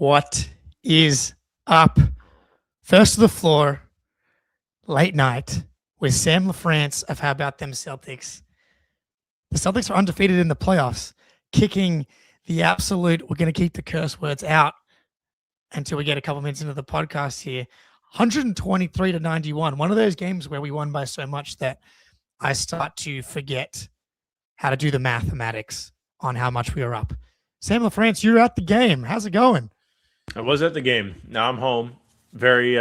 What is up? First to the floor, late night with Sam LaFrance of How About Them Celtics. The Celtics are undefeated in the playoffs, kicking the absolute, we're going to keep the curse words out until we get a couple minutes into the podcast here, 123-91. One of those games where we won by so much that I start to forget how to do the mathematics on how much we were up. Sam LaFrance, you're at the game. How's it going? I was at the game. Now I'm home. Very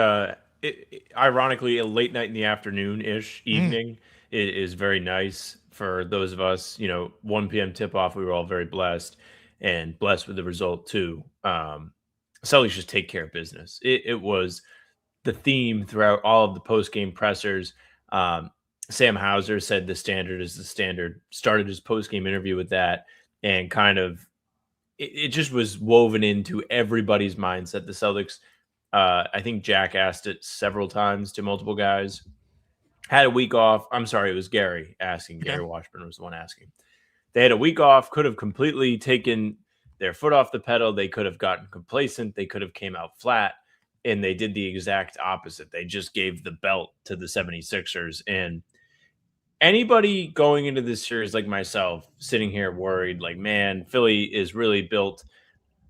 ironically, a late night in the afternoon-ish evening is very nice for those of us. 1 p.m. tip-off. We were all very blessed and blessed with the result too. Celtics just take care of business. It was the theme throughout all of the post-game pressers. Sam Hauser said the standard is the standard. Started his post-game interview with that, and kind of it just was woven into everybody's mindset. The Celtics, I think Jack asked it several times to multiple guys, had a week off. I'm sorry, it was Gary asking. Okay. Gary Washburn was the one asking. They had a week off, could have completely taken their foot off the pedal. They could have gotten complacent. They could have came out flat, and they did the exact opposite. They just gave the belt to the 76ers. And anybody going into this series like myself, sitting here worried, like, man, Philly is really built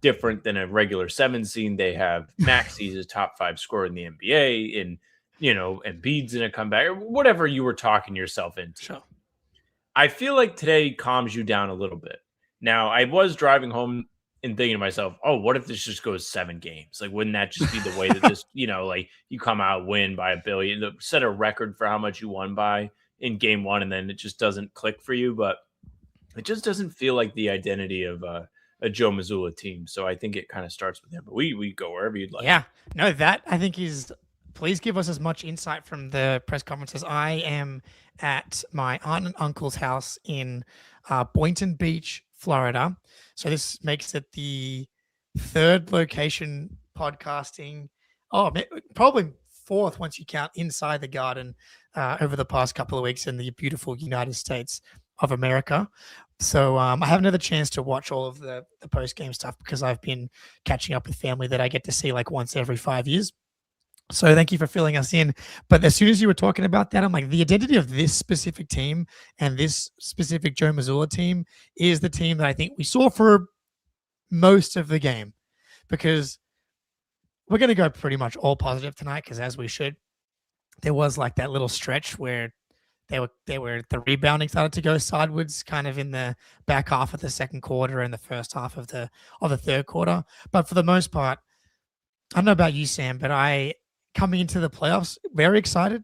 different than a regular 7 seed. They have Maxey's a top 5 scorer in the NBA, and Embiid's in a comeback, or whatever you were talking yourself into. Sure. I feel like today calms you down a little bit. Now, I was driving home and thinking to myself, oh, what if this just goes 7 games? Like, wouldn't that just be the way that this, like you come out, win by $1 billion, set a record for how much you won by in game 1, and then it just doesn't click for you. But it just doesn't feel like the identity of a Joe Mazzulla team. So I think it kind of starts with him. But we go wherever you'd like. Yeah. No, that I think is, please give us as much insight from the press conferences. I am at my aunt and uncle's house in Boynton Beach, Florida. So this makes it the 3rd location podcasting. Oh, probably 4th once you count inside the Garden over the past couple of weeks in the beautiful United States of America. So I haven't had the chance to watch all of the post-game stuff because I've been catching up with family that I get to see like once every 5 years. So thank you for filling us in. But as soon as you were talking about that, I'm like, the identity of this specific team and this specific Joe Mazzulla team is the team that I think we saw for most of the game, because we're going to go pretty much all positive tonight, because as we should, there was like that little stretch where the rebounding started to go sideways kind of in the back half of the second quarter and the first half of the third quarter. But for the most part, I don't know about you, Sam, but I, coming into the playoffs, very excited,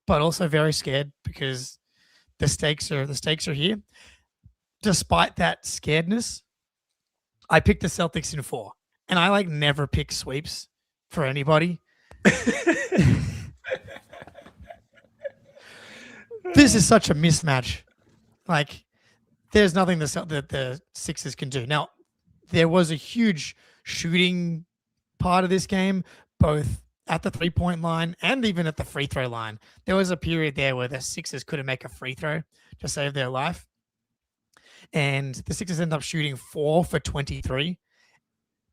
but also very scared because the stakes are here. Despite that scaredness, I picked the Celtics in 4, and I like never pick sweeps for anybody. This is such a mismatch. Like, there's nothing the Sixers can do. Now, there was a huge shooting part of this game, both at the 3-point line and even at the free throw line. There was a period there where the Sixers couldn't make a free throw to save their life. And the Sixers ended up shooting 4 for 23.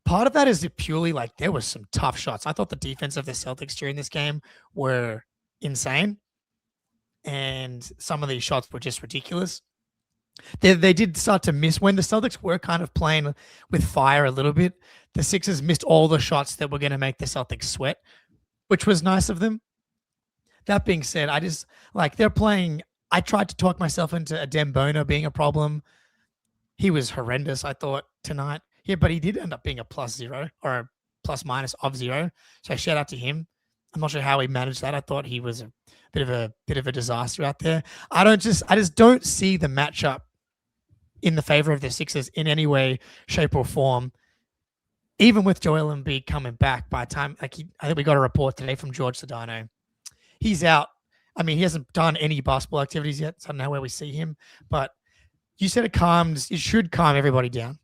Part of that is purely like there was some tough shots. I thought the defense of the Celtics during this game were insane. And some of these shots were just ridiculous. They did start to miss when the Celtics were kind of playing with fire a little bit. The Sixers missed all the shots that were going to make the Celtics sweat, which was nice of them. That being said, I just like they're playing. I tried to talk myself into Adem Bona being a problem. He was horrendous, I thought, tonight. Yeah, but he did end up being a +0 or a plus-minus of 0. So shout out to him. I'm not sure how he managed that. I thought he was a bit of a disaster out there. I just don't see the matchup in the favor of the Sixers in any way, shape, or form. Even with Joel Embiid coming back, by the time I think we got a report today from George Sedano, he's out. I mean, he hasn't done any basketball activities yet, so I don't know where we see him. But you said it should calm everybody down.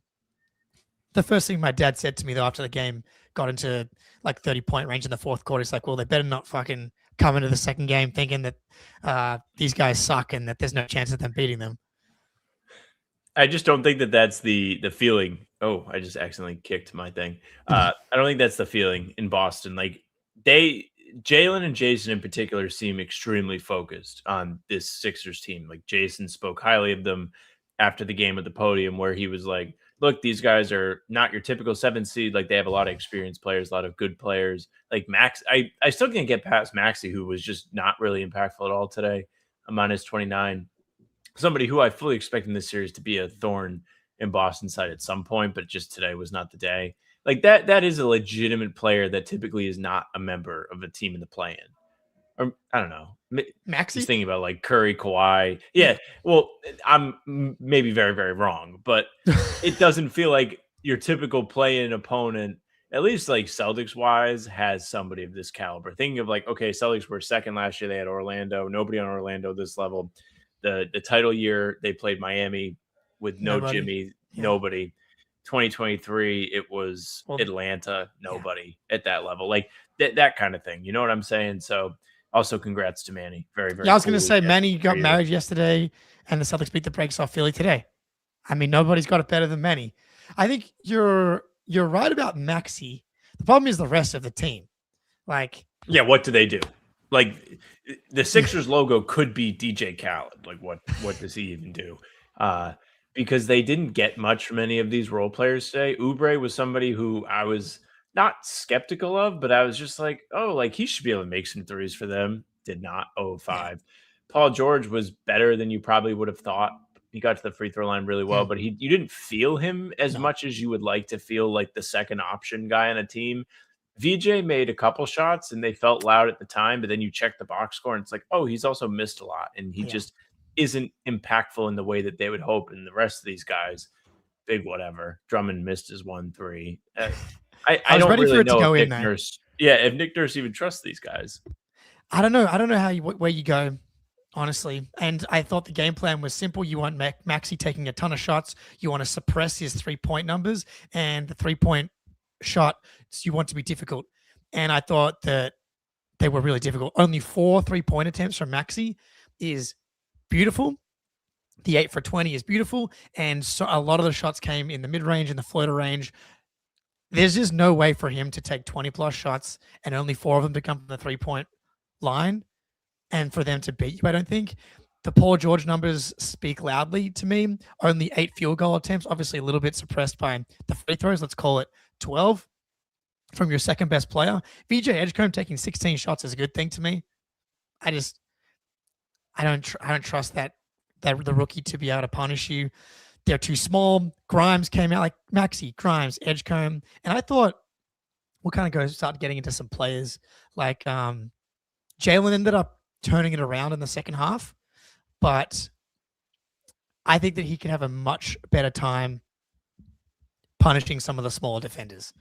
The first thing my dad said to me though after the game got into like 30-point range in the fourth quarter, it's like, well, they better not fucking come into the second game thinking that these guys suck and that there's no chance of them beating them. I just don't think that that's the feeling. Oh, I just accidentally kicked my thing. I don't think that's the feeling in Boston. Like they, Jaylen and Jayson in particular, seem extremely focused on this Sixers team. Like Jayson spoke highly of them after the game at the podium, where he was like, "Look, these guys are not your typical 7 seed. Like they have a lot of experienced players, a lot of good players. Like Max, I still can't get past Maxi, who was just not really impactful at all today. A -29, somebody who I fully expect in this series to be a thorn in Boston's side at some point, but just today was not the day. Like that is a legitimate player that typically is not a member of a team in the play-in. Or I don't know. Just Maxi? thinking about like Curry, Kawhi. Yeah. Yeah, well, I'm maybe very, very wrong, but it doesn't feel like your typical play-in opponent, at least like Celtics wise, has somebody of this caliber. Thinking of like, okay, Celtics were second last year. They had Orlando. Nobody on Orlando this level. The title year they played Miami with no Nobody. Jimmy, Yeah. nobody. 2023, it was Well, Atlanta, yeah. nobody at that level. Like that kind of thing. You know what I'm saying? So also congrats to Manny. Very, Yeah, very I was going to cool say gesture Manny for got you. married yesterday and the Celtics beat the brakes off Philly today. I mean, nobody's got it better than Manny. I think you're right about Maxi. The problem is the rest of the team. Like, Yeah, what do they do? Like the Sixers logo could be DJ Khaled. Like what does he even do? Uh because they didn't get much from any of these role players today. Oubre was somebody who I was not skeptical of, but I was just like, oh, like he should be able to make some threes for them. Did not. Oh, yeah. 5. Paul George was better than you probably would have thought. He got to the free throw line really well, Mm, but you didn't feel him as no. much as you would like to feel like the second option guy on a team. VJ made a couple shots and they felt loud at the time, but then you check the box score and it's like, oh, he's also missed a lot and he Yeah. just isn't impactful in the way that they would hope. And the rest of these guys, big whatever. Drummond missed his 1-3. I I was don't ready for really it to know if go in Nick though. Nurse, yeah, if Nick Nurse even trusts these guys. I don't know. I don't know where you go, honestly. And I thought the game plan was simple. You want Maxi taking a ton of shots. You want to suppress his 3-point numbers, and the 3-point shot you want to be difficult. And I thought that they were really difficult. Only 4 3-point attempts from Maxi is beautiful. The 8 for 20 is beautiful. And so a lot of the shots came in the mid range and the floater range. There's just no way for him to take 20 plus shots and only 4 of them to come from the 3-point line and for them to beat you. I don't think the Paul George numbers speak loudly to me. Only 8 field goal attempts, obviously a little bit suppressed by the free throws. Let's call it 12 from your second best player. VJ Edgecombe taking 16 shots is a good thing to me. I just I don't trust that the rookie to be able to punish you. They're too small. Grimes came out like Maxi, Grimes, Edgecombe, and I thought we'll kind of start getting into some players like Jaylen ended up turning it around in the second half, but I think that he could have a much better time punishing some of the smaller defenders.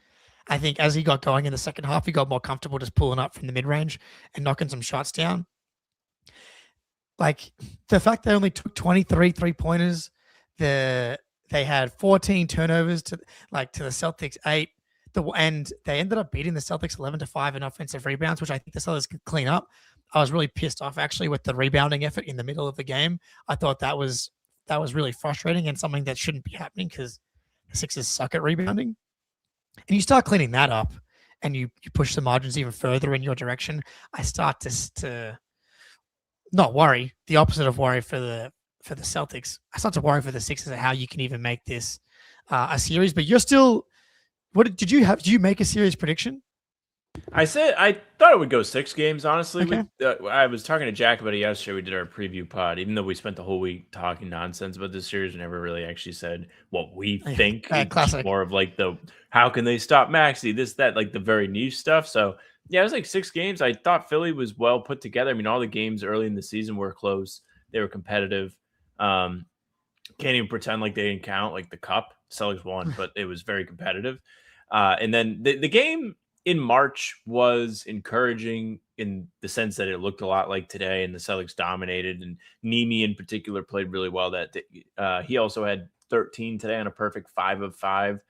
I think as he got going in the second half, he got more comfortable just pulling up from the mid range and knocking some shots down. Like the fact they only took 23 3-pointers, they had 14 turnovers to the Celtics 8. And they ended up beating the Celtics 11-5 in offensive rebounds, which I think the Celtics could clean up. I was really pissed off actually with the rebounding effort in the middle of the game. I thought that was really frustrating and something that shouldn't be happening because the Sixers suck at rebounding. And you start cleaning that up and you push the margins even further in your direction, I start to not worry, the opposite of worry for the Celtics. I start to worry for the Sixers at how you can even make this a series. But you're still, what did you have? Did you make a series prediction? I thought it would go 6 games. Honestly, Okay. I was talking to Jack about it yesterday. We did our preview pod, even though we spent the whole week talking nonsense about this series. We never really actually said what we think. It's just Classic. more of like the how can they stop Maxi, this that, like the very niche stuff. So yeah, it was like 6 games. I thought Philly was well put together. I mean, all the games early in the season were close. They were competitive. Um, can't even pretend like they didn't count. Like the cup, Celtics won, but it was very competitive. And then the game in March was encouraging in the sense that it looked a lot like today, and the Celtics dominated. And Nimi in particular played really well. He also had 13 today on a perfect 5 of 5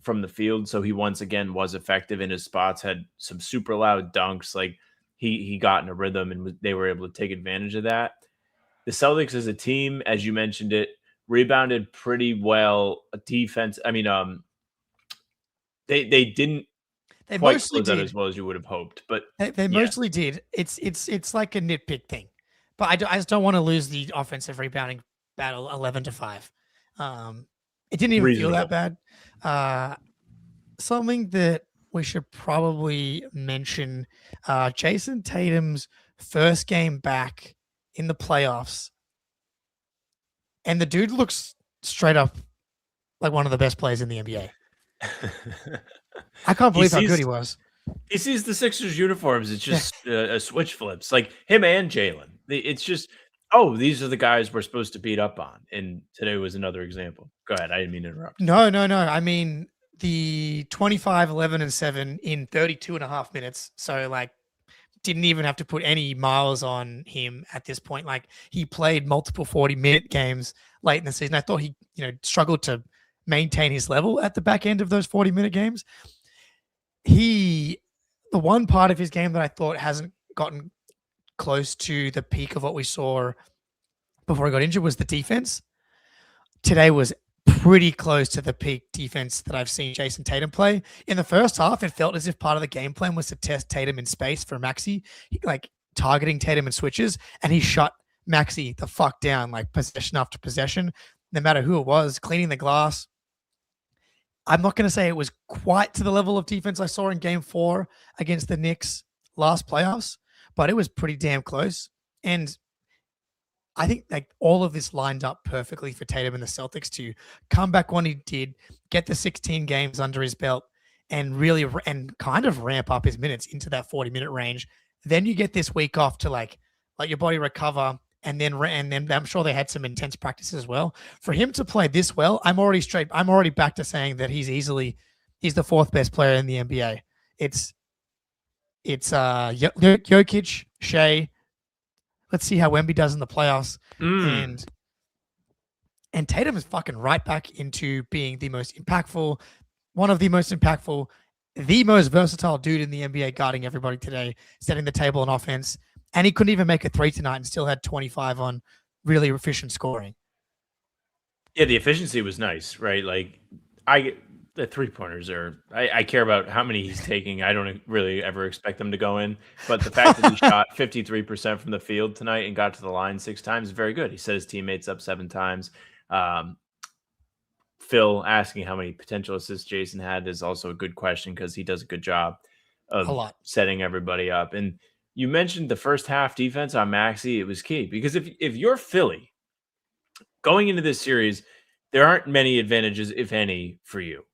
from the field. So he once again was effective in his spots. Had some super loud dunks. Like he got in a rhythm, and they were able to take advantage of that. The Celtics as a team, as you mentioned it, rebounded pretty well. Defense, I mean, they didn't They quite mostly close out as did. well as you would have hoped, but They yeah, mostly did. It's like a nitpick thing, but I just don't want to lose the offensive rebounding battle 11-5. Um, it didn't even feel that reasonable. bad. Uh, Something that we should probably mention: Jayson Tatum's first game back in the playoffs, and the dude looks straight up like one of the best players in the NBA. I can't he believe how good sees he was. he sees the Sixers uniforms. It's Yeah. just a switch flips, like him and Jalen. It's just, oh, these are the guys we're supposed to beat up on. And today was another example. Go ahead. I didn't mean to interrupt. No, no, no. I mean, the 25, 11, and 7 in 32 and a half minutes. So, like, didn't even have to put any miles on him at this point. Like, he played multiple 40-minute games late in the season. I thought he, struggled to maintain his level at the back end of those 40-minute games. The one part of his game that I thought hasn't gotten close to the peak of what we saw before he got injured was the defense. Today was pretty close to the peak defense that I've seen Jayson Tatum play. In the first half, it felt as if part of the game plan was to test Tatum in space for Maxey, like targeting Tatum in switches, and he shut Maxey the fuck down, like possession after possession, no matter who it was, cleaning the glass. I'm not going to say it was quite to the level of defense I saw in game 4 against the Knicks last playoffs, but it was pretty damn close. And I think like all of this lined up perfectly for Tatum and the Celtics to come back when he did, get the 16 games under his belt, and really and kind of ramp up his minutes into that 40-minute range. Then you get this week off to like let your body recover, and then I'm sure they had some intense practice as well. For him to play this well, I'm already back to saying that he's the fourth best player in the NBA. It's Jokic, Shea. Let's see how Wemby does in the playoffs. Mm. And Tatum is fucking right back into being the most impactful, one of the most impactful, the most versatile dude in the NBA, guarding everybody today, setting the table on offense. And he couldn't even make a 3 tonight and still had 25 on really efficient scoring. Yeah, the efficiency was nice, right? Like the 3-pointers are, I care about how many he's taking. I don't really ever expect them to go in, but the fact that he shot 53% from the field tonight and got to the line 6 times is very good. He set his teammates up 7 times. Phil asking how many potential assists Jayson had is also a good question because he does a good job A of lot. setting everybody up. And you mentioned the first half defense on Maxey. It was key because if you're Philly going into this series, there aren't many advantages, if any, for you.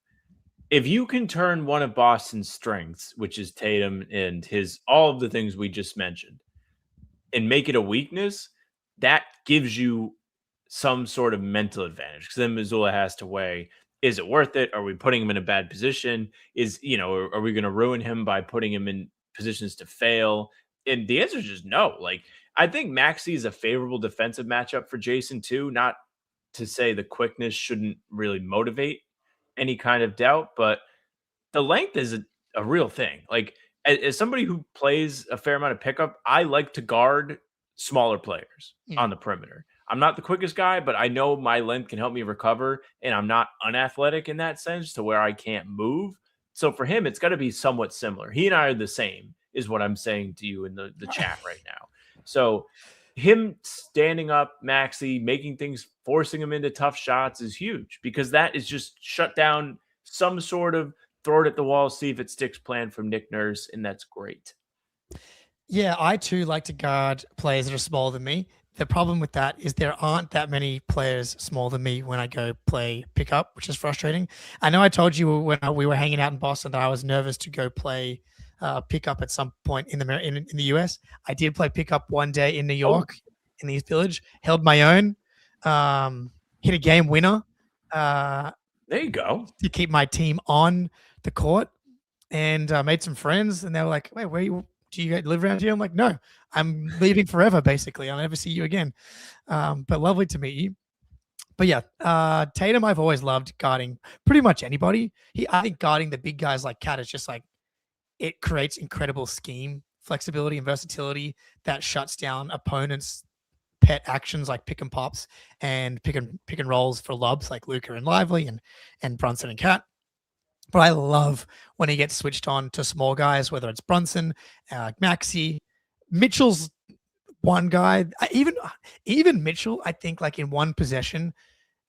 If you can turn one of Boston's strengths, which is Tatum and all of the things we just mentioned, and make it a weakness, that gives you some sort of mental advantage. Because then Missoula has to weigh: is it worth it? Are we putting him in a bad position? Are we going to ruin him by putting him in positions to fail? And the answer is just no. Like, I think Maxey is a favorable defensive matchup for Jayson too. Not to say the quickness shouldn't really motivate any kind of doubt, but the length is a real thing. Like, as somebody who plays a fair amount of pickup, I like to guard smaller players on the perimeter. I'm not the quickest guy, but I know my length can help me recover, and I'm not unathletic in that sense to where I can't move. So for him, it's got to be somewhat similar. He and I are the same, is what I'm saying to you in the chat right now. So him standing up, Maxey, making things, forcing him into tough shots is huge because that is just shut down some sort of throw it at the wall, see if it sticks plan from Nick Nurse, and that's great. Yeah, I too like to guard players that are smaller than me. The problem with that is there aren't that many players smaller than me when I go play pickup, which is frustrating. I know I told you when we were hanging out in Boston that I was nervous to go play pickup at some point in the US. I did play pickup one day in New York, in the East Village, held my own, hit a game winner. There you go. To keep my team on the court, and made some friends, and they were like, "Wait, do you live around here?" I'm like, "No, I'm leaving forever. Basically, I'll never see you again." But lovely to meet you. But yeah, Tatum, I've always loved guarding pretty much anybody. I think guarding the big guys like Cat is just like, it creates incredible scheme flexibility and versatility that shuts down opponents' pet actions like pick and pops and pick and rolls for lobs like Luca and Lively and Brunson and Cat. But I love when he gets switched on to small guys, whether it's Brunson, Maxi, Mitchell's one guy. Even Mitchell, I think like in one possession.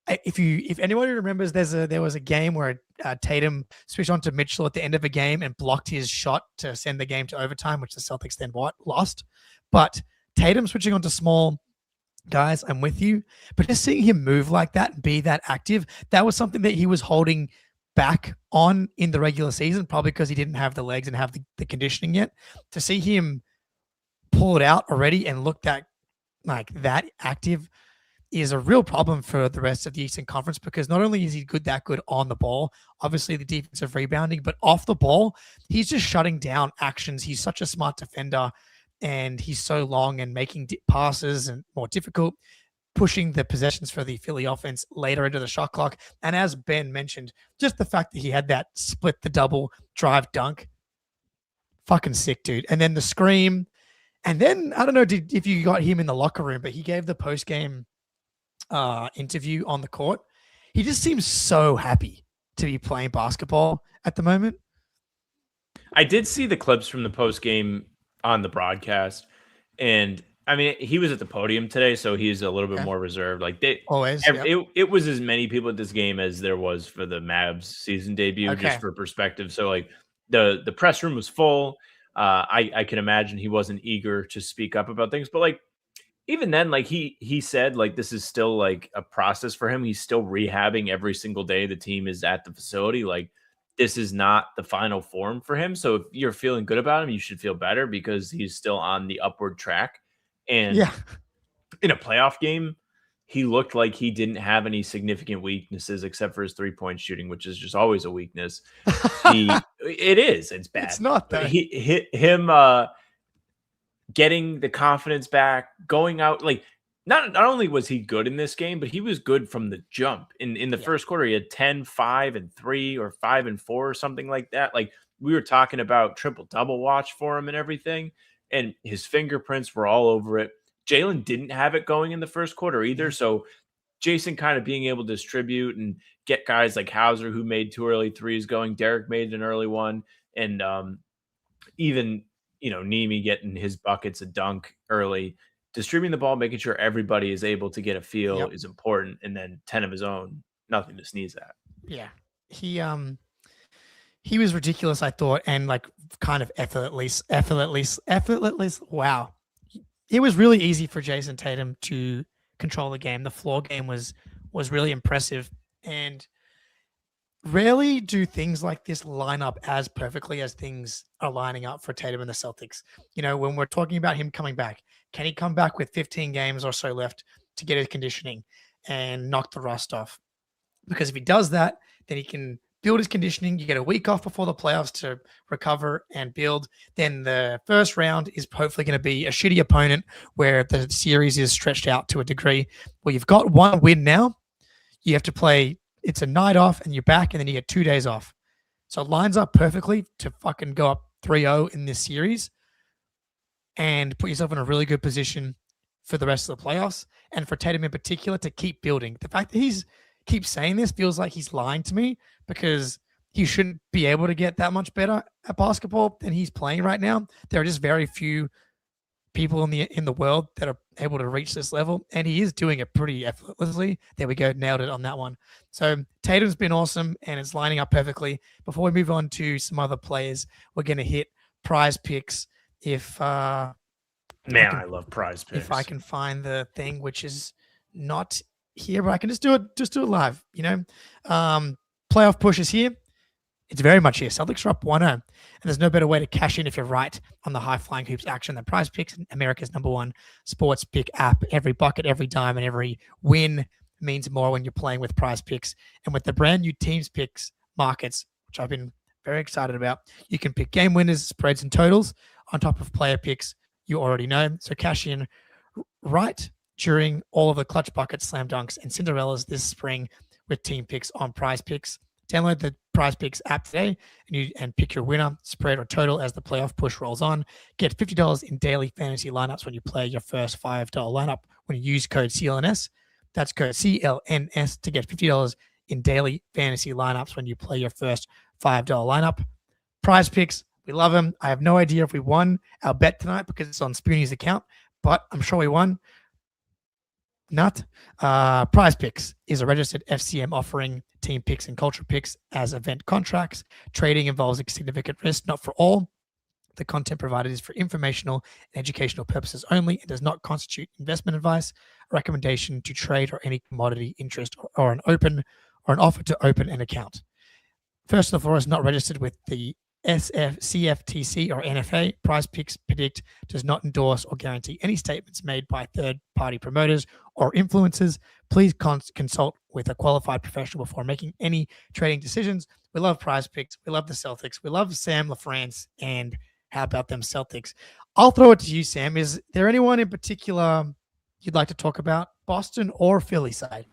If anybody remembers, there was a game where Tatum switched on to Mitchell at the end of a game and blocked his shot to send the game to overtime, which the Celtics then lost. But Tatum switching on to small guys, I'm with you. But just seeing him move like that and be that active, that was something that he was holding back on in the regular season, probably because he didn't have the legs and have the conditioning yet. To see him pull it out already and look that active is a real problem for the rest of the Eastern Conference, because not only is he that good on the ball, obviously the defensive rebounding, but off the ball, he's just shutting down actions. He's such a smart defender, and he's so long and making passes and more difficult, pushing the possessions for the Philly offense later into the shot clock. And as Ben mentioned, just the fact that he had that split the double drive dunk, fucking sick, dude. And then the scream. And then, I don't know if you got him in the locker room, but he gave the post-game interview on the court. He just seems so happy to be playing basketball at the moment. I did see the clips from the post game on the broadcast, and I mean, he was at the podium today, so he's a little bit more reserved. Like it was as many people at this game as there was for the Mavs season debut, just for perspective. So like the press room was full. I can imagine he wasn't eager to speak up about things, but like even then, like he said, like this is still like a process for him. He's still rehabbing every single day the team is at the facility. Like this is not the final form for him. So if you're feeling good about him, you should feel better because he's still on the upward track. And in a playoff game, he looked like he didn't have any significant weaknesses except for his 3-point shooting, which is just always a weakness. It's bad. It's not that. Him getting the confidence back, going out, like not only was he good in this game, but he was good from the jump. In the first quarter, he had 10, 5, and 3 or 5 and 4 or something like that. Like we were talking about triple-double watch for him and everything, and his fingerprints were all over it. Jaylen didn't have it going in the first quarter either. So Jayson kind of being able to distribute and get guys like Hauser, who made 2 early threes going. Derek made an early one. And even, Nemi getting his buckets, a dunk early, distributing the ball, making sure everybody is able to get a feel is important. And then 10 of his own, nothing to sneeze at. Yeah. He was ridiculous, I thought, and like kind of effortless. Wow. It was really easy for Jayson Tatum to control the game. The floor game was really impressive, and rarely do things like this line up as perfectly as things are lining up for Tatum and the Celtics. When we're talking about him coming back, can he come back with 15 games or so left to get his conditioning and knock the rust off? Because if he does that, then he can build his conditioning. You get a week off before the playoffs to recover and build. Then the first round is hopefully going to be a shitty opponent where the series is stretched out to a degree. Well, you've got one win now. You have to play. It's a night off and you're back, and then you get 2 days off. So it lines up perfectly to fucking go up 3-0 in this series and put yourself in a really good position for the rest of the playoffs, and for Tatum in particular to keep building. The fact that he's keeps saying this feels like he's lying to me, because he shouldn't be able to get that much better at basketball than he's playing right now. There are just very few people in the world that are able to reach this level, and he is doing it pretty effortlessly. There we go, nailed it on that one. So Tatum's been awesome, and it's lining up perfectly. Before we move on to some other players, we're going to hit prize picks. I love prize picks. If I can find the thing, which is not here, but I can just do it live. Playoff push is here. It's very much here. Celtics are up 1-0, and there's no better way to cash in if you're right on the high flying hoops action than Prize Picks, America's #1 sports pick app. Every bucket, every dime, and every win means more when you're playing with Prize Picks. And with the brand new Teams Picks markets, which I've been very excited about, you can pick game winners, spreads, and totals on top of player picks you already know. So cash in right during all of the clutch buckets, slam dunks, and Cinderellas this spring with Team Picks on Prize Picks. Download the Prize Picks app today and pick your winner, spread, or total as the playoff push rolls on. Get $50 in daily fantasy lineups when you play your first $5 lineup when you use code CLNS. That's code CLNS to get $50 in daily fantasy lineups when you play your first $5 lineup. Prize Picks, we love them. I have no idea if we won our bet tonight because it's on Spoonie's account, but I'm sure we won. Not. Prize Picks is a registered FCM offering team picks and culture picks as event contracts. Trading involves a significant risk, not for all. The content provided is for informational and educational purposes only. It does not constitute investment advice, a recommendation to trade or any commodity interest or an offer to open an account. First of all, is not registered with the CFTC or NFA. Prize Picks Predict does not endorse or guarantee any statements made by third-party promoters or influencers. Please consult with a qualified professional before making any trading decisions. We love Prize Picks. We love the Celtics. We love Sam LaFrance. And how about them Celtics? I'll throw it to you, Sam. Is there anyone in particular you'd like to talk about, Boston or Philly side?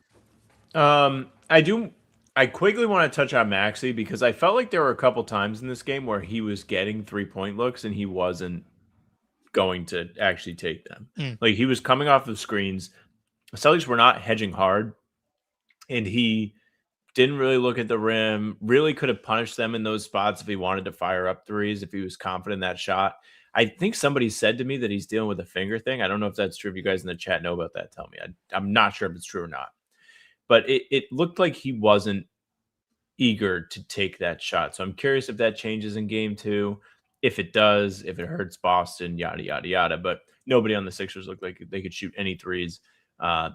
I do. I quickly want to touch on Maxey because I felt like there were a couple times in this game where he was getting 3-point looks and he wasn't going to actually take them. Like he was coming off of screens. The Celtics were not hedging hard, and he didn't really look at the rim. Really could have punished them in those spots if he wanted to fire up threes, if he was confident in that shot. I think somebody said to me that he's dealing with a finger thing. I don't know if that's true. If you guys in the chat know about that, tell me. I'm not sure if it's true or not. But it looked like he wasn't eager to take that shot. So I'm curious if that changes in game 2. If it does, if it hurts Boston, yada, yada, yada. But nobody on the Sixers looked like they could shoot any threes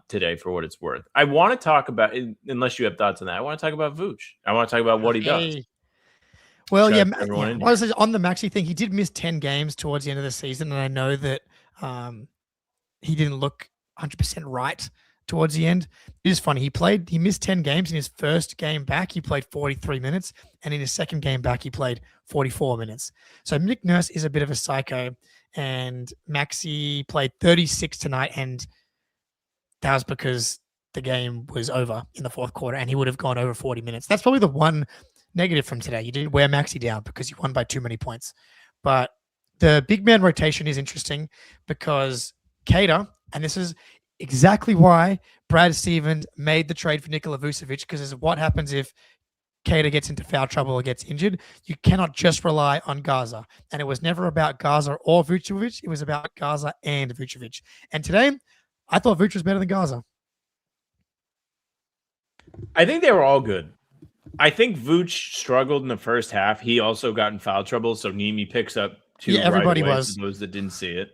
today for what it's worth. I want to talk about, unless you have thoughts on that, I want to talk about Vooch. I want to talk about what he does. Well, on the Maxey thing, he did miss 10 games towards the end of the season. And I know that he didn't look 100% right towards the end. It is funny. He missed 10 games. In his first game back, he played 43 minutes. And in his second game back, he played 44 minutes. So Nick Nurse is a bit of a psycho. And Maxey played 36 tonight. And that was because the game was over in the fourth quarter and he would have gone over 40 minutes. That's probably the one negative from today. You didn't wear Maxey down because you won by too many points. But the big man rotation is interesting because Cater, and this is exactly why Brad Stevens made the trade for Nikola Vucevic, because this is what happens if Cater gets into foul trouble or gets injured. You cannot just rely on Gaza. And it was never about Gaza or Vucevic. It was about Gaza and Vucevic. And today, I thought Vucevic was better than Gaza. I think they were all good. I think Vooch struggled in the first half. He also got in foul trouble, so Nimi picks up 2 everybody right away was. for those that didn't see it.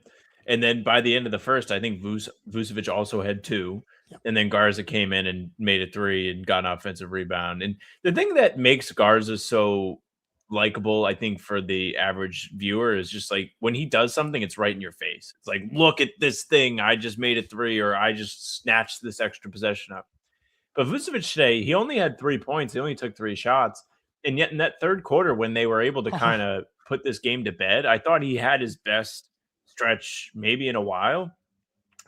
And then by the end of the first, I think Vucevic also had 2. Yep. And then Garza came in and made a 3 and got an offensive rebound. And the thing that makes Garza so likable, I think, for the average viewer is just like when he does something, it's right in your face. It's like, look at this thing. I just made a 3, or I just snatched this extra possession up. But Vucevic today, he only had 3 points. He only took 3 shots. And yet in that third quarter, when they were able to kind of put this game to bed, I thought he had his best stretch maybe in a while.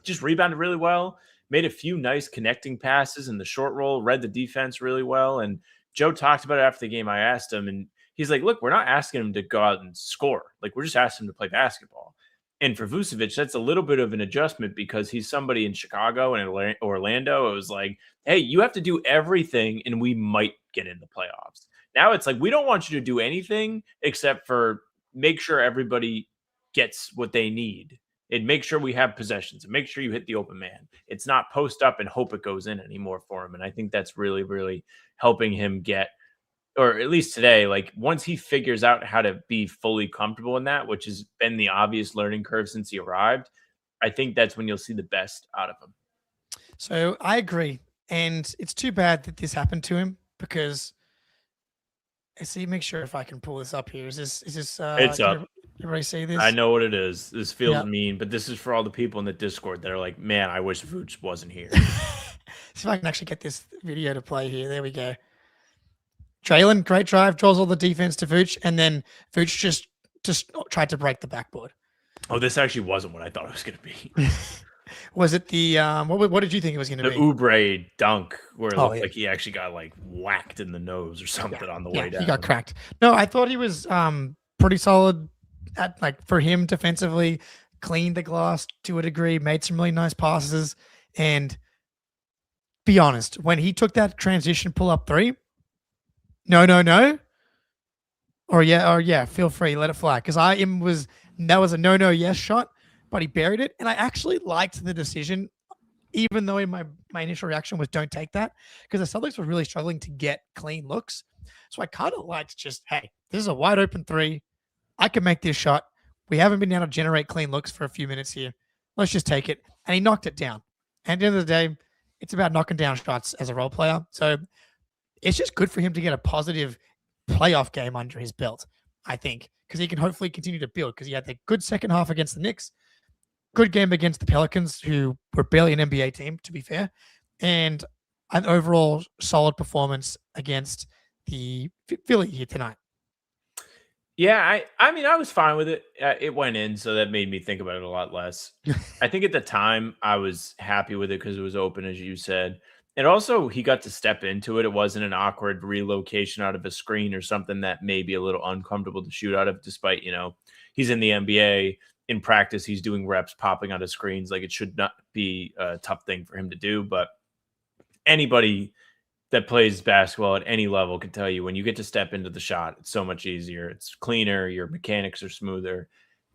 Just rebounded really well, made a few nice connecting passes in the short roll, read the defense really well. And Joe talked about it after the game. I asked him, and he's like, look, we're not asking him to go out and score. Like, we're just asking him to play basketball. And for Vucevic, that's a little bit of an adjustment because he's somebody in Chicago and Orlando. It was like, hey, you have to do everything and we might get in the playoffs. Now it's like, we don't want you to do anything except for make sure everybody gets what they need and make sure we have possessions and make sure you hit the open man. It's not post up and hope it goes in anymore for him. And I think that's really, really helping him get, or at least today, like once he figures out how to be fully comfortable in that, which has been the obvious learning curve since he arrived, I think that's when you'll see the best out of him. So I agree. And it's too bad that this happened to him because see, make sure if I can pull this up here. Is this it's up. Everybody see this? I know what it is. This feels mean, but this is for all the people in the Discord that are like, man, I wish Vooch wasn't here. See if I can actually get this video to play here. There we go. Jaylen, great drive, draws all the defense to Vooch, and then Vooch just tried to break the backboard. Oh, this actually wasn't what I thought it was going to be. Was it the what did you think it was going to be? The Oubre dunk, where it looked like he actually got like whacked in the nose or something on the way down. He got cracked. No, I thought he was pretty solid at, like, for him defensively, cleaned the glass to a degree, made some really nice passes. And be honest, when he took that transition pull up three, no, or yeah, feel free, let it fly. Because that was a no yes shot, but he buried it, and I actually liked the decision, even though in my initial reaction was don't take that, because the Celtics were really struggling to get clean looks. So I kind of liked just, hey, this is a wide open three. I can make this shot. We haven't been able to generate clean looks for a few minutes here. Let's just take it. And he knocked it down. And at the end of the day, it's about knocking down shots as a role player. So it's just good for him to get a positive playoff game under his belt, I think, because he can hopefully continue to build, because he had the good second half against the Knicks, good game against the Pelicans, who were barely an NBA team, to be fair, and an overall solid performance against the Philly here tonight. Yeah, I mean, I was fine with it. It went in, so that made me think about it a lot less. I think at the time I was happy with it because it was open, as you said. And also, he got to step into it. It wasn't an awkward relocation out of a screen or something that may be a little uncomfortable to shoot out of, despite, he's in the NBA. In practice, he's doing reps, popping out of screens. Like, it should not be a tough thing for him to do. But anybody that plays basketball at any level can tell you when you get to step into the shot, it's so much easier. It's cleaner. Your mechanics are smoother.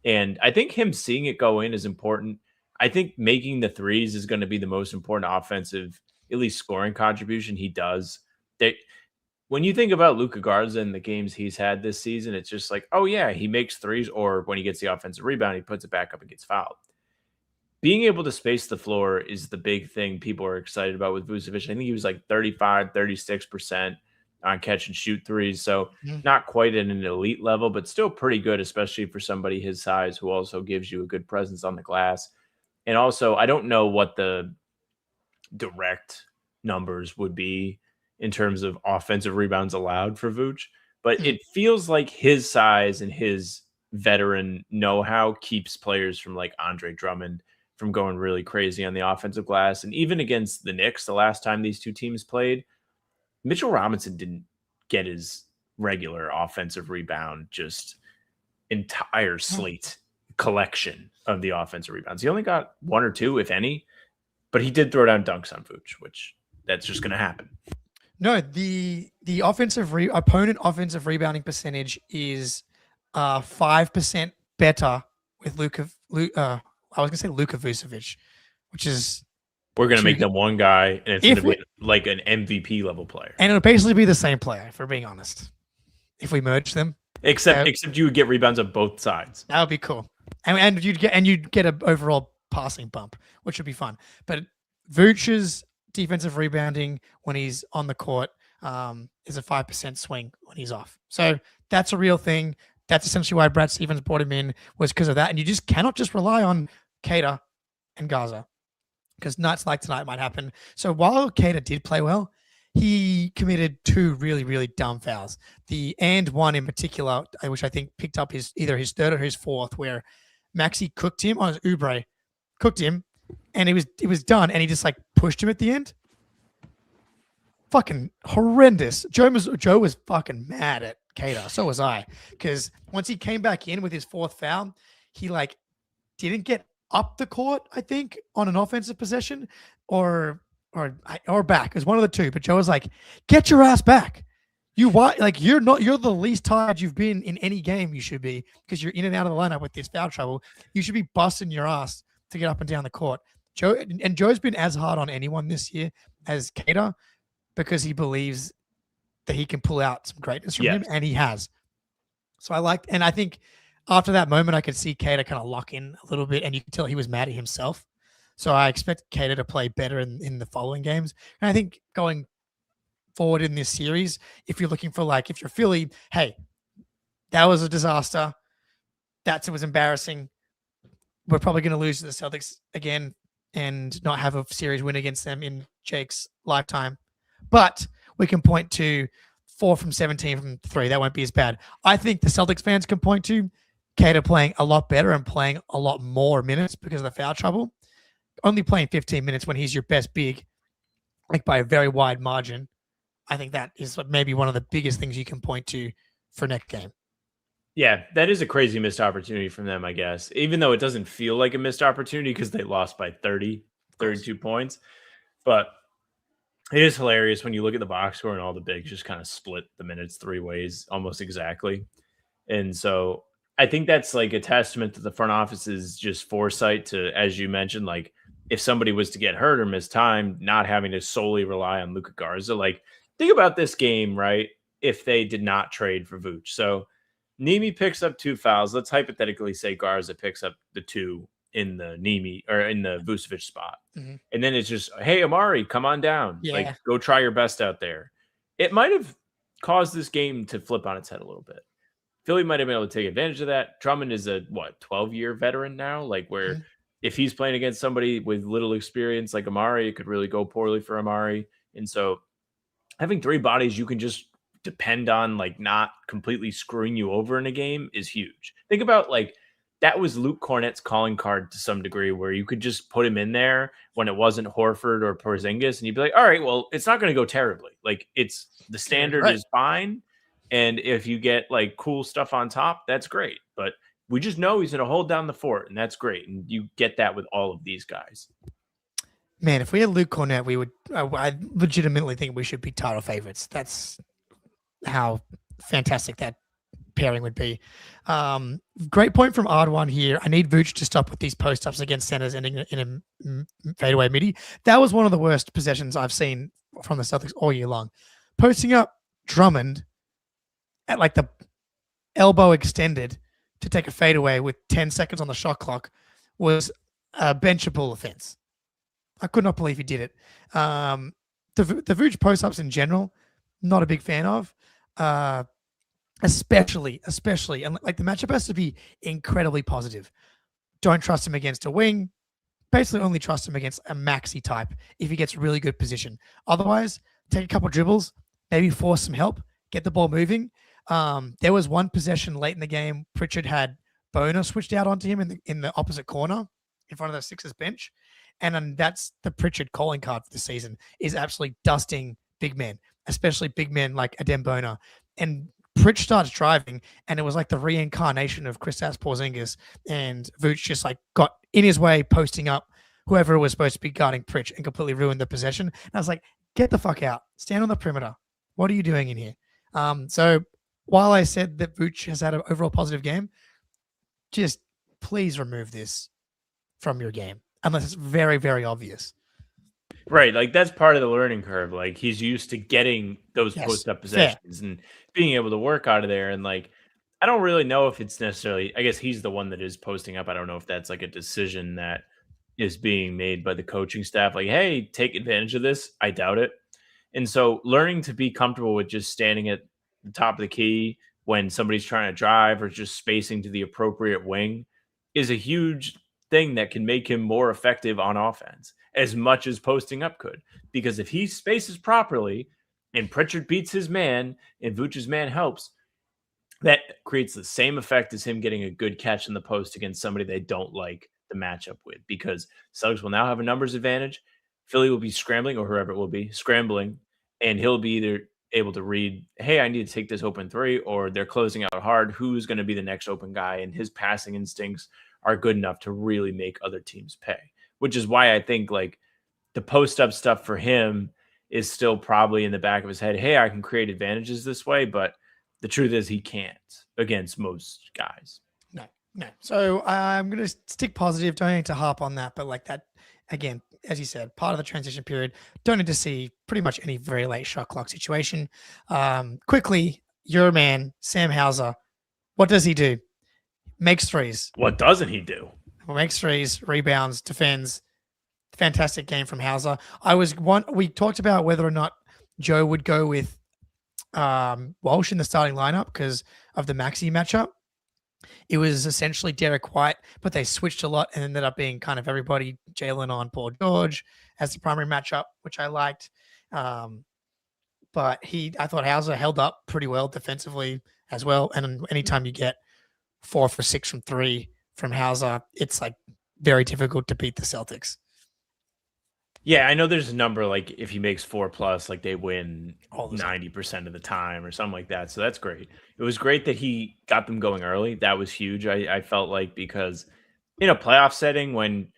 And I think him seeing it go in is important. I think making the threes is going to be the most important offensive, at least scoring contribution he does. When you think about Luka Garza and the games he's had this season, it's just like, oh yeah, he makes threes, or when he gets the offensive rebound, he puts it back up and gets fouled. Being able to space the floor is the big thing people are excited about with Vucevic. I think he was like 35, 36% on catch and shoot threes. So not quite at an elite level, but still pretty good, especially for somebody his size who also gives you a good presence on the glass. And also, I don't know what the direct numbers would be in terms of offensive rebounds allowed for Vooch, but it feels like his size and his veteran know-how keeps players from like Andre Drummond from going really crazy on the offensive glass. And even against the Knicks, the last time these two teams played, Mitchell Robinson didn't get his regular offensive rebound, just entire slate collection of the offensive rebounds. He only got one or two, if any, but he did throw down dunks on Vooch, which that's just going to happen. No, the opponent offensive rebounding percentage is 5% better with Luka. I was gonna say Luka Vucevic, which is we're gonna make them one guy, and it's gonna be like an MVP level player, and it'll basically be the same player, for being honest. If we merge them, except you would get rebounds on both sides. That would be cool, and you'd get an overall passing bump, which would be fun. But Vooch's defensive rebounding when he's on the court is a 5% swing when he's off. So that's a real thing. That's essentially why Brad Stevens brought him in, was because of that. And you just cannot just rely on Cater and Gaza, because nights like tonight might happen. So while Cater did play well, he committed two really, really dumb fouls. The and one in particular, which I think picked up either his third or his fourth, where Maxey cooked him on his Oubre, cooked him, and it was done, and he just like pushed him at the end. Fucking horrendous. Joe was fucking mad at Cater. So was I, because once he came back in with his fourth foul, he like didn't get up the court, I think, on an offensive possession or back. It was one of the two. But Joe was like, "Get your ass back. You're the least tired you've been in any game. You should be, because you're in and out of the lineup with this foul trouble. You should be busting your ass to get up and down the court." Joe's been as hard on anyone this year as Cater, because he believes that he can pull out some greatness from him, and he has. So I think after that moment, I could see Cater kind of lock in a little bit, and you could tell he was mad at himself. So I expect Cater to play better in the following games. And I think going forward in this series, if you're looking for if you're Philly, hey, that was a disaster. It was embarrassing. We're probably going to lose to the Celtics again and not have a series win against them in Jake's lifetime. But we can point to 4 from 17 from 3. That won't be as bad. I think the Celtics fans can point to Cater playing a lot better and playing a lot more minutes because of the foul trouble. Only playing 15 minutes when he's your best big, like by a very wide margin. I think that is maybe one of the biggest things you can point to for next game. Yeah, that is a crazy missed opportunity from them, I guess. Even though it doesn't feel like a missed opportunity because they lost by 30. 32 points. But it is hilarious when you look at the box score and all the bigs just kind of split the minutes 3 ways almost exactly. And so I think that's like a testament to the front office's just foresight to, as you mentioned, like if somebody was to get hurt or miss time, not having to solely rely on Luka Garza. Like, think about this game, right? If they did not trade for Vooch. So Nemi picks up 2 fouls. Let's hypothetically say Garza picks up the 2 in the Nemi or in the Vucevic spot. Mhm. And then it's just, hey, Amari, come on down. Like, Yeah. go try your best out there. It might have caused this game to flip on its head a little bit. Philly might have been able to take advantage of that. Drummond is a 12-year veteran now, like where Mhm. if he's playing against somebody with little experience like Amari, it could really go poorly for Amari. And so having 3 bodies you can just depend on, like not completely screwing you over in a game, is huge. Think about like that was Luke Cornett's calling card to some degree, where you could just put him in there when it wasn't Horford or Porzingis, and you'd be like, all right, well, it's not going to go terribly. Like it's the standard Right. is fine, and if you get like cool stuff on top, that's great. But we just know he's going to hold down the fort, and that's great. And you get that with all of these guys. Man, if we had Luke Cornett, we would. I legitimately think we should be title favorites. That's how fantastic that pairing would be. Great point from Ard1 here. I need Vooch to stop with these post ups against centers ending in a fadeaway midi. That was one of the worst possessions I've seen from the Celtics all year long. Posting up Drummond at like the elbow extended to take a fadeaway with 10 seconds on the shot clock was a benchable offense. I could not believe he did it. The Vooch post ups in general, not a big fan of. Especially, and like the matchup has to be incredibly positive. Don't trust him against a wing. Basically, only trust him against a maxi type if he gets really good position. Otherwise, take a couple dribbles, maybe force some help, get the ball moving. There was one possession late in the game. Pritchard had Boner switched out onto him in the opposite corner in front of the Sixers bench. And then that's the Pritchard calling card for the season, is absolutely dusting big men, especially big men like Adem Boner. And Pritch starts driving, and it was like the reincarnation of Kristaps Porzingis, and Vooch just like got in his way, posting up whoever was supposed to be guarding Pritch and completely ruined the possession. And I was like, get the fuck out. Stand on the perimeter. What are you doing in here? So while I said that Vooch has had an overall positive game, just please remove this from your game unless it's very, very obvious. Right, like that's part of the learning curve. Like he's used to getting those Yes, post up fair. possessions and being able to work out of there. And like, I don't really know if it's necessarily. I guess he's the one that is posting up. I don't know if that's like a decision that is being made by the coaching staff. Like, hey, take advantage of this. I doubt it. And so, learning to be comfortable with just standing at the top of the key when somebody's trying to drive or just spacing to the appropriate wing is a huge thing that can make him more effective on offense, as much as posting up could. Because if he spaces properly and Pritchard beats his man and Vooch's man helps, that creates the same effect as him getting a good catch in the post against somebody they don't like the matchup with. Because Celtics will now have a numbers advantage. Philly will be scrambling, or whoever it will be scrambling, and he'll be either able to read, hey, I need to take this open three, or they're closing out hard. Who's going to be the next open guy? And his passing instincts are good enough to really make other teams pay, which is why I think like the post up stuff for him is still probably in the back of his head. Hey, I can create advantages this way, but the truth is he can't against most guys. No. So I'm going to stick positive. Don't need to harp on that, but like that, again, as you said, part of the transition period. Don't need to see pretty much any very late shot clock situation. Quickly, your man, Sam Hauser, what does he do? Makes threes. What doesn't he do? Makes threes, rebounds, defends. Fantastic game from Hauser. We talked about whether or not Joe would go with Walsh in the starting lineup because of the Maxi matchup. It was essentially Derek White, but they switched a lot and ended up being kind of everybody, Jaylen on Paul George as the primary matchup, which I liked. But I thought Hauser held up pretty well defensively as well. And anytime you get 4 for 6 from 3 from Hauser, it's like very difficult to beat the Celtics. Yeah, I know there's a number like if he makes 4+, like they win 90% of the time or something like that. So that's great. It was great that he got them going early. That was huge. I felt like because in a playoff setting when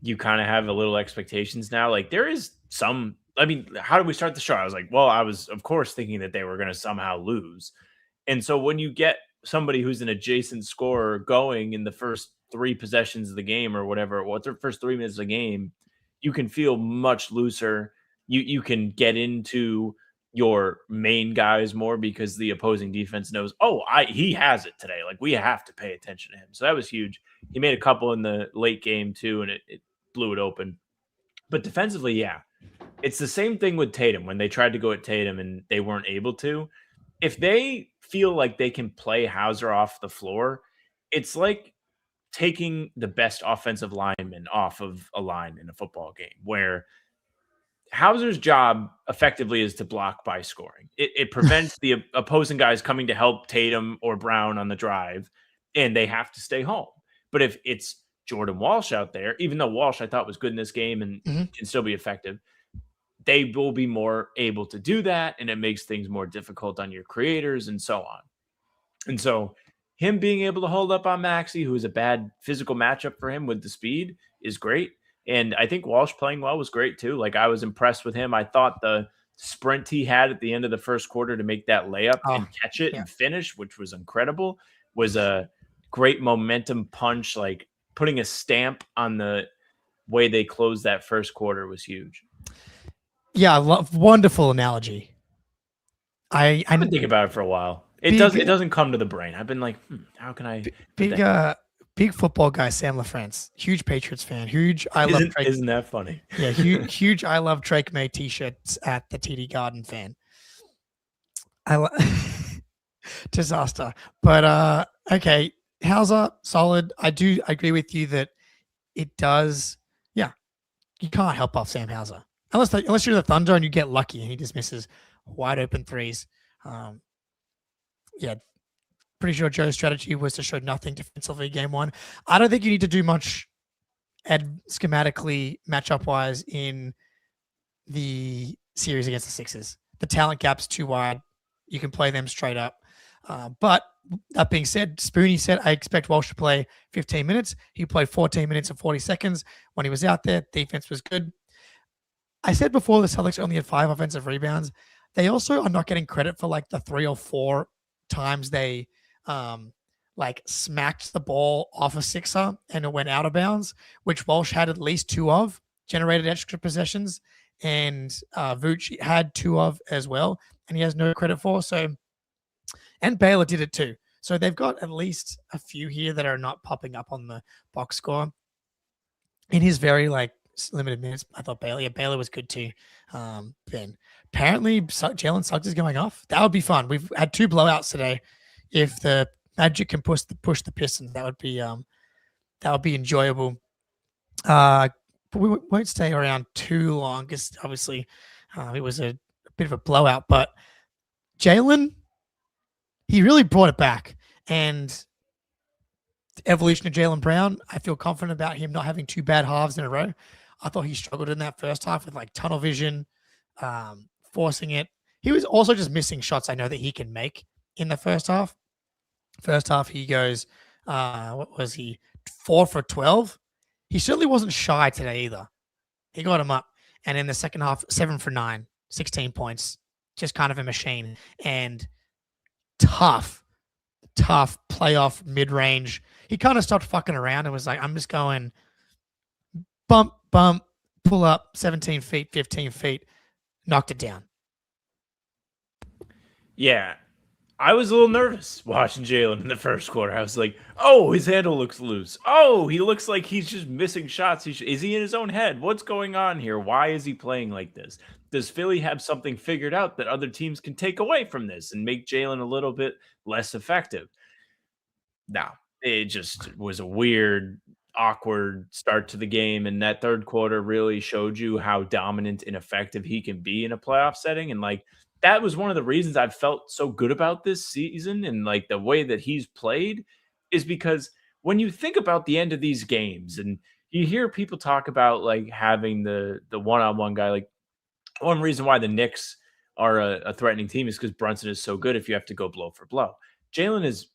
you kind of have a little expectations now. Like there is some, I mean, how did we start the show? I was like, well, I was of course thinking that they were going to somehow lose. And so when you get somebody who's an adjacent scorer going in the first three possessions of the game or whatever, what's their first 3 minutes of the game, you can feel much looser. You can get into your main guys more because the opposing defense knows, oh, he has it today. Like we have to pay attention to him. So that was huge. He made a couple in the late game too, and it blew it open. But defensively, yeah, it's the same thing with Tatum when they tried to go at Tatum and they weren't able to. If they feel like they can play Hauser off the floor, it's like taking the best offensive lineman off of a line in a football game where Hauser's job effectively is to block by scoring. It prevents the opposing guys coming to help Tatum or Brown on the drive, and they have to stay home. But if it's Jordan Walsh out there, even though Walsh I thought was good in this game and Mhm. can still be effective, they will be more able to do that, and it makes things more difficult on your creators and so on. And so him being able to hold up on Maxey, who is a bad physical matchup for him with the speed, is great. And I think Walsh playing well was great too. Like I was impressed with him. I thought the sprint he had at the end of the first quarter to make that layup Oh, and catch it yeah. and finish, which was incredible, was a great momentum punch. Like putting a stamp on the way they closed that first quarter was huge. Yeah, I love wonderful analogy. I've been I thinking about it for a while. big It doesn't come to the brain. I've been like, how can I put big that? big football guy Sam LaFrance, huge Patriots fan, huge I love Drake. Isn't that funny? Yeah, huge I love Drake May t-shirts at the TD Garden fan. Disaster. But okay, Hauser solid. I do agree with you that it does. Yeah, you can't help off Sam Hauser unless you're the Thunder and you get lucky and he just misses wide open threes. Um, yeah, pretty sure Joe's strategy was to show nothing defensively game one. I don't think you need to do much schematically matchup wise in the series against the Sixers. The talent gap's too wide. You can play them straight up. But that being said, Spoonie said, I expect Walsh to play 15 minutes. He played 14 minutes and 40 seconds. When he was out there, defense was good. I said before the Celtics only had 5 offensive rebounds. They also are not getting credit for like the 3 or 4 times they like smacked the ball off a Sixer and it went out of bounds, which Walsh had at least 2 of, generated extra possessions, and Vooch had 2 of as well, and he has no credit for. So, and Baylor did it too. So they've got at least a few here that are not popping up on the box score. In his very like limited minutes, I thought Baylor was good too. Then apparently Jalen Suggs is going off. That would be fun. We've had 2 blowouts today. If the Magic can push the Pistons, that would be enjoyable. But we won't stay around too long because obviously it was a bit of a blowout. But Jaylen, he really brought it back. And the evolution of Jaylen Brown, I feel confident about him not having 2 bad halves in a row. I thought he struggled in that first half with like tunnel vision, forcing it. He was also just missing shots I know that he can make in the first half. First half, he goes, what was he, 4 for 12? He certainly wasn't shy today either. He got him up. And in the second half, 7 for 9, 16 points, just kind of a machine. And tough playoff mid-range. He kind of stopped fucking around and was like, I'm just going bump, pull up 17 feet, 15 feet, knocked it down. Yeah. I was a little nervous watching Jaylen in the first quarter. I was like, oh, his handle looks loose. Oh, he looks like he's just missing shots. Is he in his own head? What's going on here? Why is he playing like this? Does Philly have something figured out that other teams can take away from this and make Jaylen a little bit less effective? No, it just was a weird, awkward start to the game. And that third quarter really showed you how dominant and effective he can be in a playoff setting. And like, that was one of the reasons I've felt so good about this season and like the way that he's played is because when you think about the end of these games and you hear people talk about like having the one-on-one guy, like one reason why the Knicks are a threatening team is because Brunson is so good if you have to go blow for blow. Jaylen is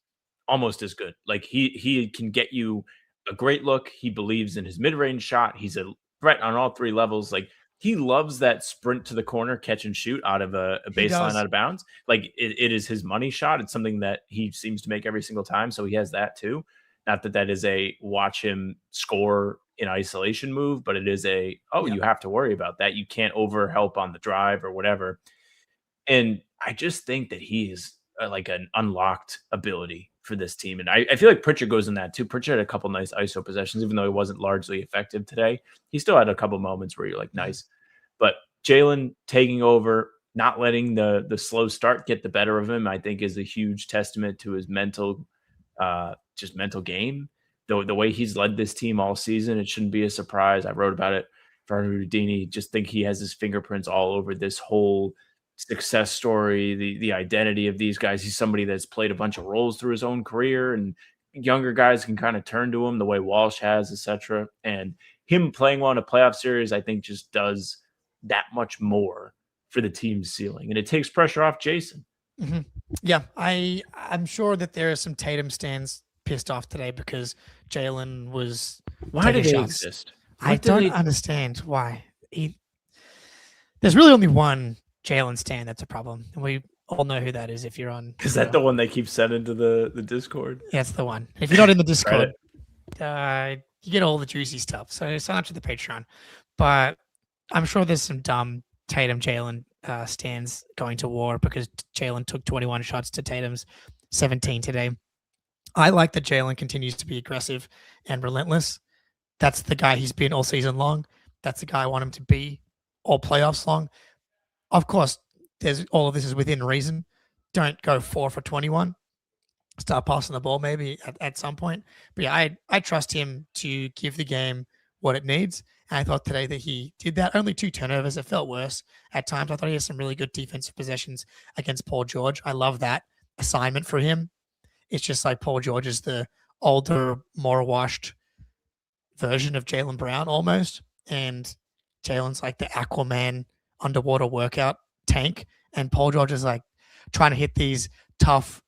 almost as good. Like he can get you a great look. He believes in his mid-range shot. He's a threat on all three levels. Like he loves that sprint to the corner, catch and shoot out of a He baseline does. out of bounds. Like it is his money shot. It's something that he seems to make every single time. So he has that too. Not that that is a watch him score in isolation move, but it is a, oh, Yeah. you have to worry about that. You can't over help on the drive or whatever. And I just think that he is like an unlocked ability for this team. And I feel like Pritchard goes in that too. Pritchard had a couple nice ISO possessions, even though he wasn't largely effective today. He still had a couple moments where you're like, Mhm. nice. But Jaylen taking over, not letting the slow start get the better of him, I think is a huge testament to his mental, just mental game. The way he's led this team all season, it shouldn't be a surprise. I wrote about it for Houdini. Just think he has his fingerprints all over this whole success story, the identity of these guys. He's somebody that's played a bunch of roles through his own career, and younger guys can kind of turn to him the way Walsh has, etc. And him playing well in a playoff series, I think, just does that much more for the team's ceiling, and it takes pressure off Jayson. Mm-hmm. Yeah, I'm sure that there are some Tatum stands pissed off today because Jaylen was Why do taking they shots. exist? I What do don't they? understand why. There's really only one Jaylen stand that's a problem, and we all know who that is. If you're on, Is that the one they keep sending to the Discord? that's the one. If you're not in the Reddit. Discord, you get all the juicy stuff. So sign up to the Patreon. But I'm sure there's some dumb Tatum Jaylen stands going to war because Jaylen took 21 shots to Tatum's 17 today. I like that Jaylen continues to be aggressive and relentless. That's the guy he's been all season long. That's the guy I want him to be all playoffs long. Of course, there's all of this is within reason. Don't go 4 for 21. Start passing the ball maybe at some point. But yeah, I trust him to give the game what it needs. And I thought today that he did that. Only 2 turnovers. It felt worse at times. I thought he had some really good defensive possessions against Paul George. I love that assignment for him. It's just like Paul George is the older, more washed version of Jaylen Brown almost. And Jaylen's like the Aquaman underwater workout tank. And Paul George is like trying to hit these tough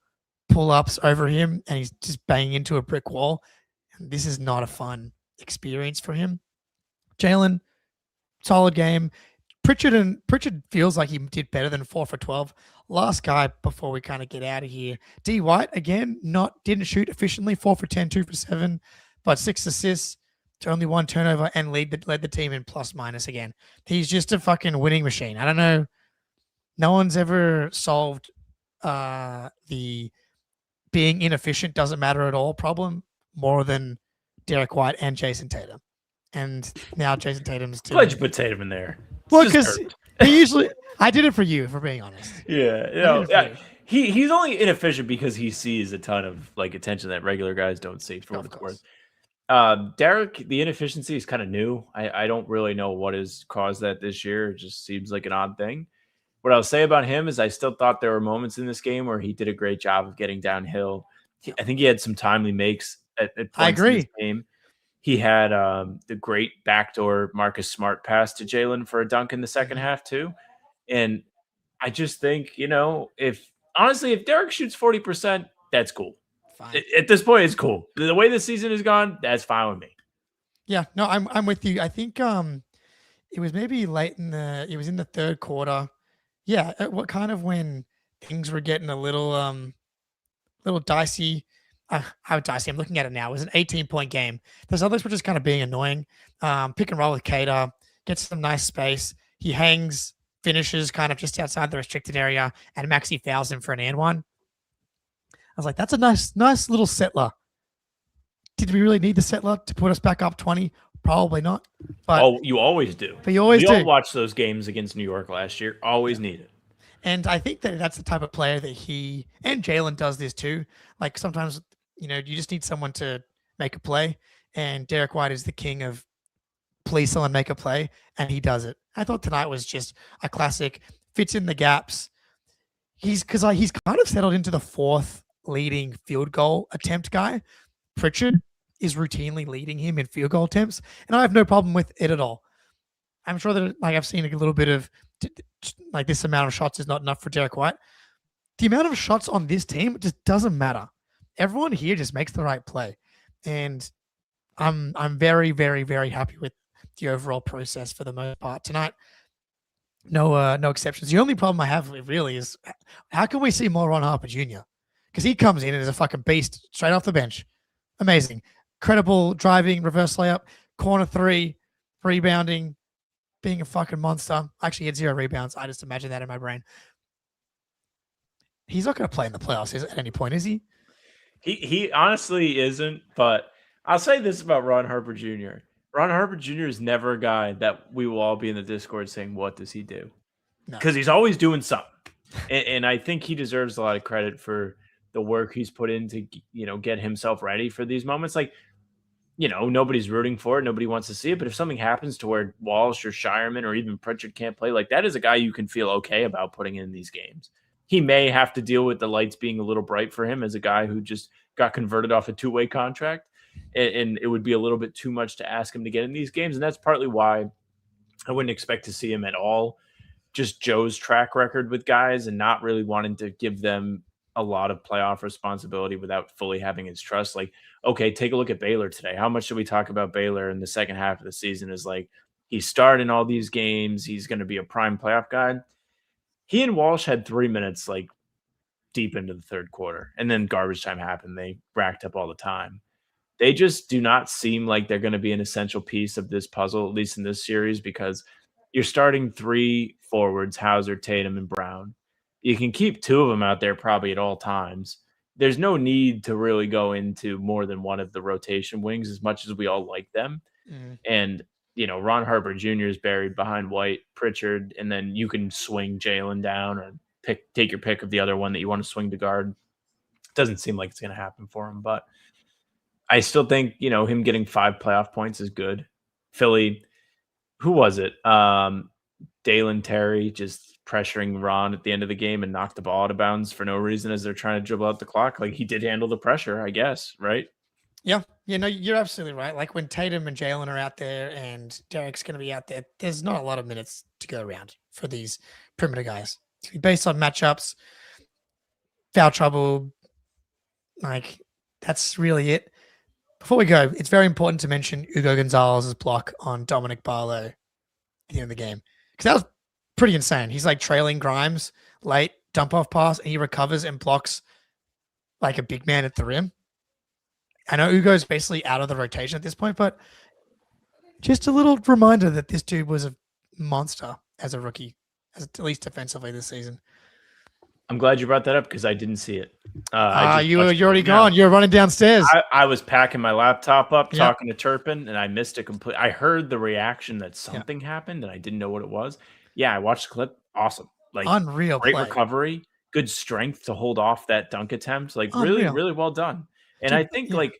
pull ups over him and he's just banging into a brick wall. And this is not a fun experience for him. Jaylen, solid game. Pritchard feels like he did better than 4 for 12. Last guy before we kind of get out of here. D White again, didn't shoot efficiently, 4 for 10, 2 for 7, but 6 assists to only 1 turnover and led the team in plus minus again. He's just a fucking winning machine. I don't know. No one's ever solved the being inefficient doesn't matter at all problem more than Derek White and Jayson Tatum. And now Jayson Tatum's too. Glad you put Tatum in there. Well, because he usually, I did it for you, for being honest. Yeah, he's only inefficient because he sees a ton of like attention that regular guys don't see. For what it's worth, Derek, the inefficiency is kind of new. I don't really know what has caused that this year. It just seems like an odd thing. What I'll say about him is I still thought there were moments in this game where he did a great job of getting downhill. I think he had some timely makes at points I agree. in this game. He had the great backdoor Marcus Smart pass to Jaylen for a dunk in the second half too. And I just think, if Derek shoots 40%, that's cool. Fine. At this point, it's cool. The way the season has gone, that's fine with me. Yeah, no, I'm with you. I think it was maybe it was in the third quarter. Yeah, what kind of when things were getting a little dicey. How dicey? I'm looking at it now. It was an 18-point game. The Celtics were just kind of being annoying. Pick and roll with Cater, gets some nice space. He hangs, finishes kind of just outside the restricted area, and Maxey fouls him for an and one. I was like, that's a nice little settler. Did we really need the settler to put us back up 20? Probably not. But you always do. But you always do. We all watched those games against New York last year. Always need it. And I think that's the type of player that he and Jaylen does this too. Like sometimes, you just need someone to make a play. And Derek White is the king of please someone make a play. And he does it. I thought tonight was just a classic, fits in the gaps. He's kind of settled into the 4th leading field goal attempt guy. Pritchard is routinely leading him in field goal attempts. And I have no problem with it at all. I'm sure that I've seen a little bit of like this amount of shots is not enough for Derek White. The amount of shots on this team just doesn't matter. Everyone here just makes the right play. And I'm very, very, very happy with the overall process for the most part tonight. No exceptions. The only problem I have really is how can we see more Ron Harper Jr. Because he comes in and is a fucking beast straight off the bench. Amazing, credible driving, reverse layup, corner three, rebounding, being a fucking monster. Actually, he had 0 rebounds. I just imagine that in my brain. He's not going to play in the playoffs at any point, is he? He honestly isn't, but I'll say this about Ron Harper Jr. Ron Harper Jr. is never a guy that we will all be in the Discord saying, "What does he do?" No. Because he's always doing something, and I think he deserves a lot of credit for the work he's put in to get himself ready for these moments. Like, nobody's rooting for it, nobody wants to see it, but if something happens to where Walsh or Shireman or even Pritchard can't play, like that is a guy you can feel okay about putting in these games. He may have to deal with the lights being a little bright for him as a guy who just got converted off a two-way contract, and it would be a little bit too much to ask him to get in these games, and that's partly why I wouldn't expect to see him at all. Just Joe's track record with guys and not really wanting to give them a lot of playoff responsibility without fully having his trust. Like, okay, take a look at Baylor today. How much do we talk about Baylor in the second half of the season is like he's starting all these games. He's going to be a prime playoff guy. He and Walsh had 3 minutes like deep into the third quarter, and then garbage time happened. They racked up all the time. They just do not seem like they're going to be an essential piece of this puzzle, at least in this series, because you're starting 3 forwards, Hauser, Tatum, and Brown. You can keep 2 of them out there probably at all times. There's no need to really go into more than one of the rotation wings as much as we all like them. And, Ron Harper Jr. is buried behind White, Pritchard, and then you can swing Jaylen down or take your pick of the other one that you want to swing to guard. Doesn't seem like it's going to happen for him, but I still think, him getting 5 playoff points is good. Philly, who was it? Dalen Terry just pressuring Ron at the end of the game and knocked the ball out of bounds for no reason as they're trying to dribble out the clock. Like, he did handle the pressure, I guess, right? Yeah. No, you're absolutely right. Like when Tatum and Jaylen are out there and Derek's going to be out there, there's not a lot of minutes to go around for these perimeter guys. Based on matchups, foul trouble, like that's really it. Before we go, it's very important to mention Hugo Gonzalez's block on Dominic Barlow at the end of the game, because that was pretty insane. He's like trailing Grimes late, dump off pass, and he recovers and blocks like a big man at the rim. I know Hugo's basically out of the rotation at this point, but just a little reminder that this dude was a monster as a rookie, at least defensively this season. I'm glad you brought that up because I didn't see it. You're already gone. You're running downstairs. I was packing my laptop up, talking to Turpin, and I missed it completely. I heard the reaction that something happened, and I didn't know what it was. Yeah, I watched the clip. Awesome. Like, unreal great play. Recovery, good strength to hold off that dunk attempt. Like, really, really well done. And I think, like,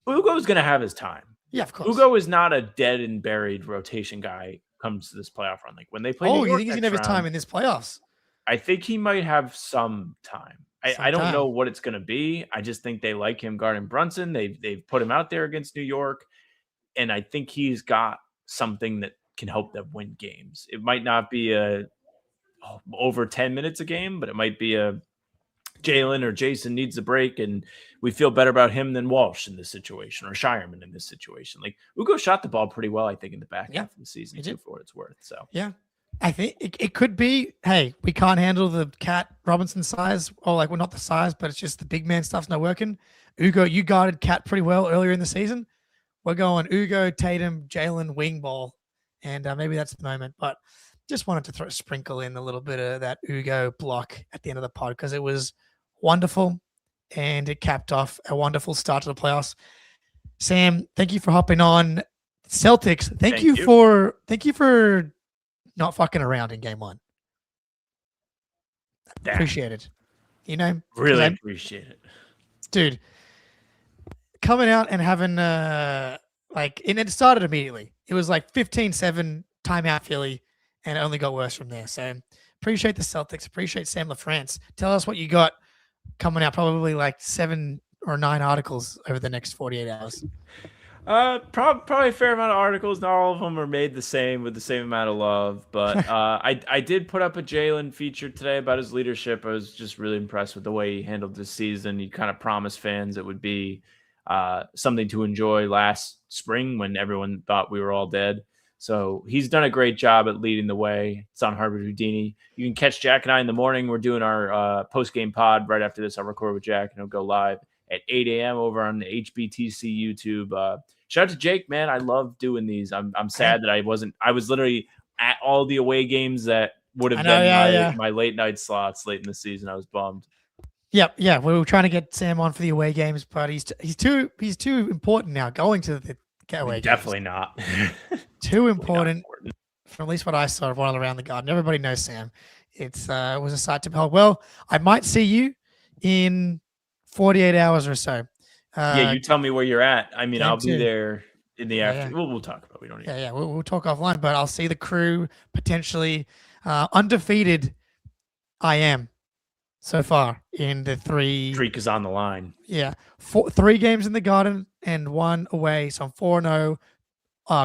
Ugo's going to have his time. Yeah, of course. Ugo is not a dead and buried rotation guy comes to this playoff run. Like, when they play you think he's going to have his time in this playoffs? I think he might have some time. I don't know what it's going to be. I just think they like him guarding Brunson. They've put him out there against New York, and I think he's got something that can help them win games. It might not be over 10 minutes a game, but it might be a Jaylen or Jayson needs a break, and we feel better about him than Walsh in this situation or Shireman in this situation. Like, Ugo shot the ball pretty well, I think, in the back half of the season, too, for what it's worth. So I think it could be, hey, we can't handle the Cat Robinson size, or like, well, not the size, but it's just the big man stuff's not working. Ugo, you guarded Cat pretty well earlier in the season. We're going Ugo, Tatum, Jaylen, wing ball, and maybe that's the moment. But just wanted to sprinkle in a little bit of that Ugo block at the end of the pod because it was wonderful, and it capped off a wonderful start to the playoffs. Sam, thank you for hopping on. Celtics, thank you for not fucking around in game 1. Appreciate it. Really appreciate it. Dude, coming out and having and it started immediately. It was like 15-7 timeout Philly, and it only got worse from there. So appreciate the Celtics. Appreciate Sam LaFrance. Tell us what you got coming out, probably like 7 or 9 articles over the next 48 hours. Probably a fair amount of articles. Not all of them are made the same with the same amount of love, but I did put up a Jaylen feature today about his leadership. I was just really impressed with the way he handled this season. He kind of promised fans it would be something to enjoy last spring when everyone thought we were all dead. So he's done a great job at leading the way. It's on Harvard Houdini. You can catch Jack and I in the morning. We're doing our post-game pod right after this. I'll record with Jack and he'll go live at 8 a.m. over on the HBTC YouTube. Shout out to Jake, man. I love doing these. I'm sad that I was literally at all the away games that would have been my late night slots late in the season. I was bummed. Yep, yeah. We were trying to get Sam on for the away games, but he's too important now. Going to the away definitely games. Not. Too important, for at least what I saw while around the garden. Everybody knows Sam. It was a sight to behold. Well, I might see you in 48 hours or so. Yeah, you tell me where you're at. I mean, I'll be there in the afternoon. Yeah. We'll talk about it. We don't need We'll talk offline, but I'll see the crew potentially. Undefeated I am so far in the 3. Streak is on the line. Yeah. 3 games in the Garden and 1 away. So I'm 4-0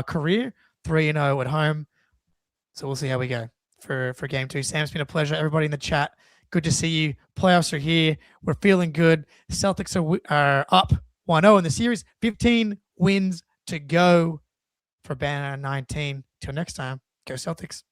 career, 3-0 at home. So we'll see how we go for game 2. Sam, it's been a pleasure. Everybody in the chat, good to see you. Playoffs are here. We're feeling good. Celtics are up 1-0 in the series. 15 wins to go for banner 19. Till next time, go Celtics.